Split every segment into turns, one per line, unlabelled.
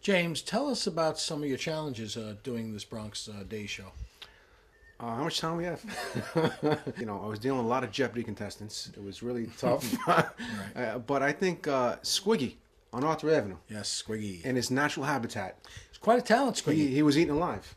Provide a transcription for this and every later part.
James, tell us about some of your challenges doing this Bronx Daze show.
How much time we have? I was dealing with a lot of Jeopardy contestants. It was really tough.
Right.
But I think Squiggy on Arthur Avenue.
Yes, Squiggy.
In his natural habitat.
He's quite a talent, Squiggy.
He was eaten alive.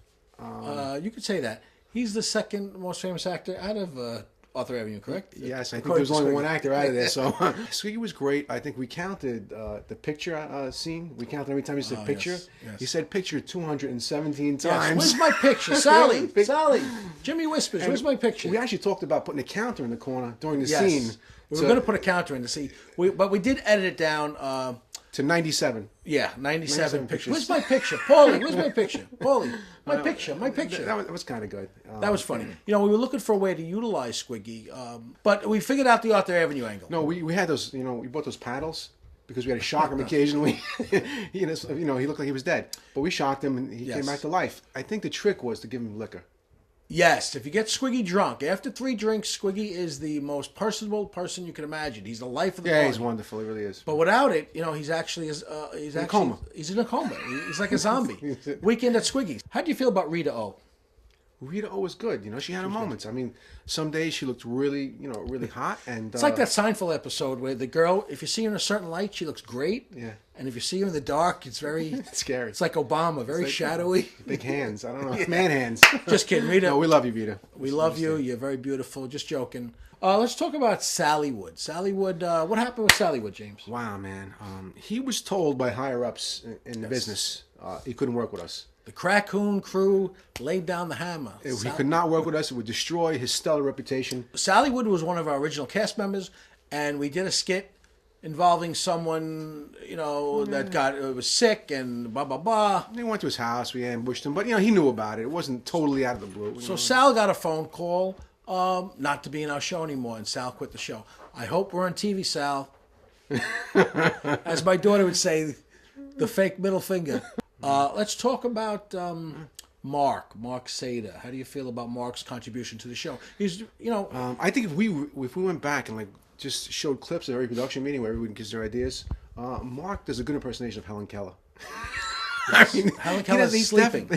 You could say that. He's the second most famous actor out of Arthur Avenue, correct?
Yes, I think there was only one actor out of there. So Squiggy was great. I think we counted the picture scene. We counted every time he said picture.
Yes.
He said picture 217 times.
Yes. Where's my picture? Sally! Sally! Jimmy whispers, where's my picture?
We actually talked about putting a counter in the corner during the
yes.
scene.
We were going to put a counter in to see. But we did edit it down.
To 97.
Yeah, 97 pictures. Where's my picture? Paulie, where's my picture? Paulie, my picture.
That was kind of good.
That was funny. We were looking for a way to utilize Squiggy, but we figured out the Arthur Avenue angle.
No, we had those, we bought those paddles because we had to shock him occasionally. he looked like he was dead. But we shocked him and he came back to life. I think the trick was to give him liquor.
Yes, if you get Squiggy drunk, after 3 drinks, Squiggy is the most personable person you can imagine. He's the life of the party.
Yeah, he's wonderful. He really is.
But without it, he's actually he's in a coma. He's in a coma. He's like a zombie. Weekend at Squiggy's. How do you feel about Rita O?
Rita O was good. She had her moments. I mean, some days she looked really, really hot. And
it's like that Seinfeld episode where the girl, if you see her in a certain light, she looks great.
Yeah.
And if you see her in the dark, it's very
scary.
It's like Obama, very shadowy.
Big hands. I don't know. Man hands.
Just kidding, Rita.
No, we love you, Rita.
We love you. You're very beautiful. Just joking. Let's talk about Sally Wood. Sally Wood. What happened with Sally Wood, James?
Wow, man. He was told by higher ups in the business he couldn't work with us.
The Crackoon crew laid down the hammer.
He could not work with us. It would destroy his stellar reputation.
Sally Wood was one of our original cast members, and we did a skit involving someone, that was sick and blah, blah, blah.
We went to his house. We ambushed him. But, he knew about it. It wasn't totally out of the blue.
So Sal got a phone call not to be in our show anymore, and Sal quit the show. I hope we're on TV, Sal. As my daughter would say, the fake middle finger. Let's talk about Mark Sada. How do you feel about Mark's contribution to the show? He's,
I think if we went back and just showed clips of every production meeting where everyone gives their ideas, Mark does a good impersonation of Helen Keller.
Yes. Helen Keller's sleeping.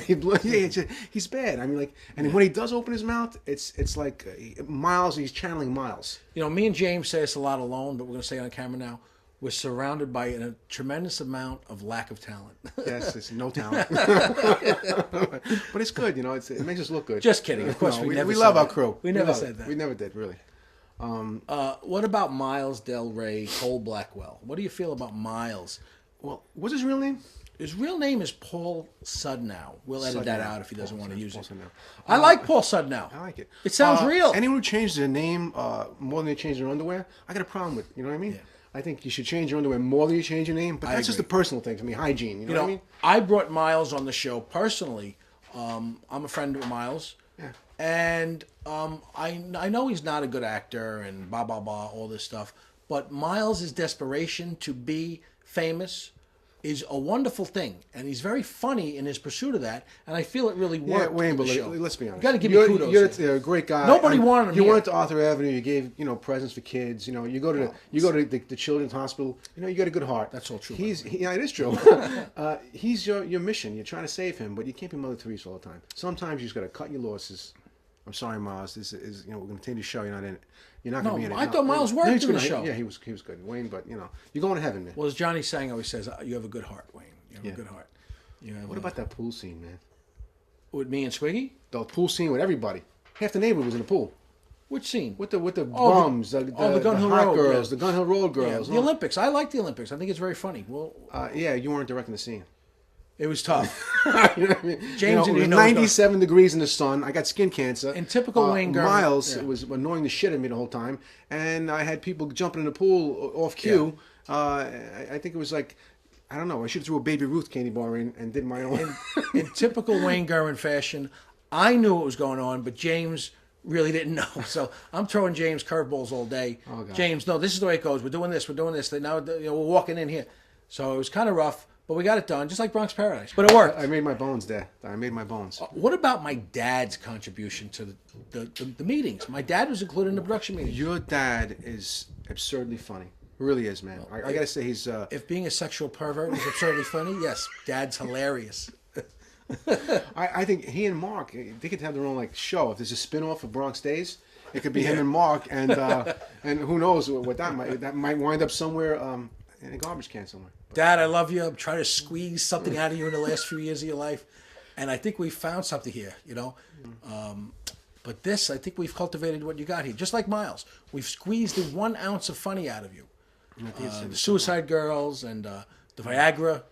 He's bad. I mean, and when he does open his mouth, it's like Miles. He's channeling Miles.
Me and James say this a lot alone, but we're going to say it on camera now. We're surrounded by a tremendous amount of lack of talent.
Yes, it's no talent. But it's good, it makes us look good.
Just kidding. Of course, we
love our crew.
We never said that.
We never did, really.
What about Miles Del Rey Cole Blackwell? What do you feel about Miles?
Well, what's his real name?
His real name is Paul Sudnow. We'll edit that out if he doesn't want to use it.
Sudnow.
I like Paul Sudnow.
I like it.
It sounds real.
Anyone who changes their name more than they change their underwear, I got a problem with. You know what I mean?
Yeah.
I think you should change your underwear more than you change your name, but that's just a personal thing for me, hygiene. You know what I mean?
I brought Miles on the show personally. I'm a friend of Miles.
Yeah.
And I know he's not a good actor and blah, blah, blah, all this stuff. But Miles' desperation to be famous is a wonderful thing. And he's very funny in his pursuit of that. And I feel it really worked.
Yeah, Wayne,
but
let's be honest.
You got to give me kudos.
You're a great guy.
Nobody wanted him.
You went to Arthur Avenue. You gave presents for kids. You go to the children's hospital. You got a good heart.
That's all true.
It is true. He's your mission. You're trying to save him, but you can't be Mother Teresa all the time. Sometimes you just got to cut your losses. I'm sorry, Miles. This is we're going to continue the show. You're not in it. You're not going to be in it.
I thought Miles worked in the show.
Yeah, he was good, Wayne. But you're going to heaven, man.
Well, as Johnny Sang always says, you have a good heart, Wayne. You have a good heart.
What about that pool scene, man?
With me and Squiggy?
The pool scene with everybody. Half the neighborhood was in the pool.
Which scene?
With the bums, the
Gun Hill
hot
Road
girls, the Gun Hill Road girls.
The Olympics. I like the Olympics. I think it's very funny. Well,
you weren't directing the scene.
It was tough.
You know what I mean?
James,
it was 97 degrees in the sun. I got skin cancer.
In typical Wayne Gurman.
Miles was annoying the shit out of me the whole time, and I had people jumping in the pool off cue. Yeah. I think it was like, I don't know. I should have threw a Baby Ruth candy bar in and did my own.
In typical Wayne Gurman fashion, I knew what was going on, but James really didn't know. So I'm throwing James curveballs all day.
Oh, God.
James, no, this is the way it goes. We're doing this. We're doing this. Now we're walking in here. So it was kind of rough. But we got it done, just like Bronx Paradise. But it worked.
I made my bones there. I made my bones.
What about my dad's contribution to the meetings? My dad was included in the production meetings.
Your dad is absurdly funny. Really is, man. I gotta say, he's.
If being a sexual pervert is absurdly funny, yes, Dad's hilarious.
I think he and Mark, they could have their own like show. If there's a spin-off of Bronx Daze, it could be him and Mark, and who knows what that might wind up somewhere in a garbage can somewhere.
Dad, I love you. I'm trying to squeeze something out of you in the last few years of your life, and I think we found something here. You know, but this, I think we've cultivated what you got here. Just like Miles, we've squeezed the 1 ounce of funny out of you. The Suicide Girls and the Viagra.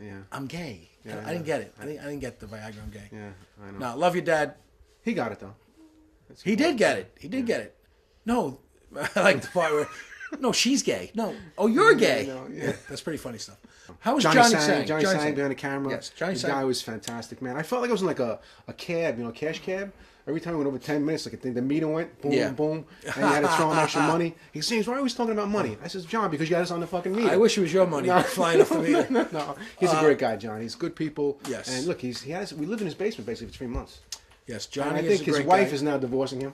Yeah.
I'm gay.
Yeah,
I didn't get it. I didn't get the Viagra. I'm gay.
Yeah, I know.
No, love you, Dad.
He got it though.
He did get it. He did get it. No, I like the part where, no, she's gay. No, oh, you're gay.
No, yeah.
That's pretty funny stuff. How was Johnny Sang?
Johnny Sang behind the camera.
Yes, Johnny
The
Sang.
guy was fantastic, man. I felt like I was in like a cab, you know, cash cab. Every time we went over 10 minutes, like the meter went, boom, boom, and you had to throw him extra money. He says, James, why are we always talking about money? I says, John, because you had us on the fucking meter.
I wish it was your money flying off the meter.
No, he's a great guy, John. He's good people.
Yes.
And look, we lived in his basement basically for 3 months.
Yes,
And
Johnny
I
is
think
a
his
great
wife
guy.
is now divorcing him.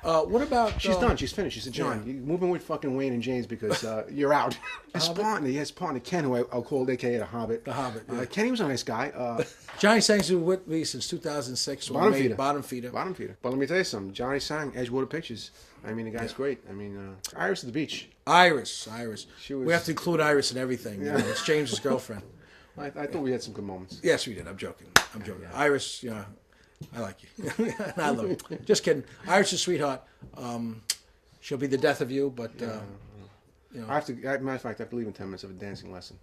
What about...
She's done. She's finished. She said, John, you're moving with fucking Wayne and James because you're out. His partner, Ken, who I'll call a.k.a. The Hobbit.
The Hobbit, yeah.
Kenny was a nice guy.
Johnny Sang's been with me since 2006.
Bottom feeder.
Bottom feeder.
Bottom feeder. But let me tell you something. Johnny Sang, Edgewater Pictures. I mean, the guy's great. I mean, Iris at the beach.
Iris.
She was-
We have to include Iris in everything. You know, it's James's girlfriend.
I thought we had some good moments.
Yes, we did. I'm joking. Iris, yeah, I like you. I love you. Just kidding. Iris is a sweetheart. She'll be the death of you, but you know.
I have to. Matter of fact, I have to leave in 10 minutes of a dancing lesson.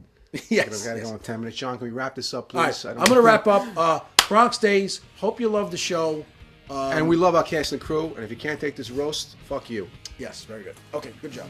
Yes.
I've got to go in 10 minutes. John, can we wrap this up,
All
please?
right, I'm going to wrap up. Bronx Daze. Hope you love the show.
And we love our cast and crew. And if you can't take this roast, fuck you.
Yes, very good. Okay, good job.